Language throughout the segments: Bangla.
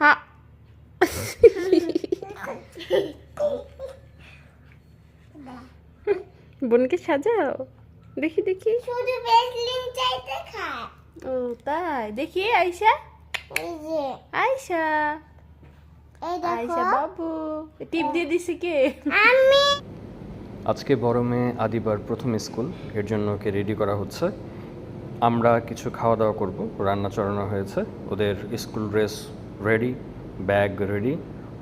হ্যাঁ। বোনকে সাজাও, দেখি দেখি। শুধু বেসলিন চাইতে খায়। ও তাই, দেখি আয়শা, এই যে আয়শা, এই দেখো আয়শা বাবু টিপ দিয়ে দিছে কে? আমি আজকে বড় মেয়ে আদিবার প্রথম স্কুল, এর জন্য ওকে রেডি করা হচ্ছে। আমরা কিছু খাওয়া দাওয়া করব, রান্না চড়ানো হয়েছে, ওদের school dress ready, bag ready.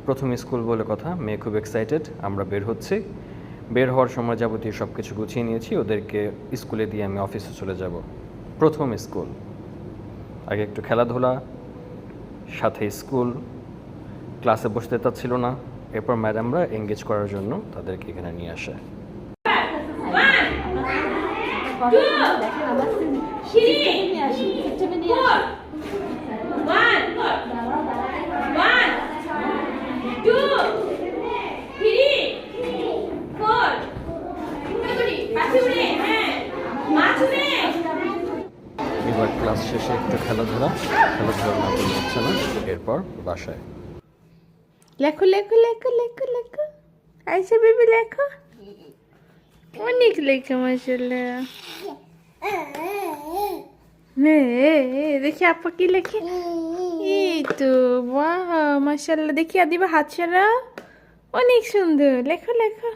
প্রথম স্কুল বলে কথা, মেয়ে খুব এক্সাইটেড। আমরা বের হচ্ছি, বের হওয়ার সময় যাবতীয় সব কিছু গুছিয়ে নিয়েছি, ওদেরকে স্কুলে দিয়ে আমি অফিসে চলে যাব। প্রথম স্কুল, আগে একটু খেলাধুলা, সাথে স্কুল। ক্লাসে বসতে চাচ্ছিল না, এরপর ম্যাডামরা এঙ্গেজ করার জন্য তাদেরকে এখানে নিয়ে আসে। এবার ক্লাস শেষে একটু খেলাধুলা না করলে হচ্ছে না, এরপর বাসায়। লেখো লেখো লেখো লেখো লেখো, আয়শা বেবি লেখো, অনেক লেখো মাশাআল্লাহ। দেখি আপা কি লেখে, এই তো বাহ মাশাআল্লাহ। দেখি আদিবা হাত ছাড়া, অনেক সুন্দর, লেখো লেখো।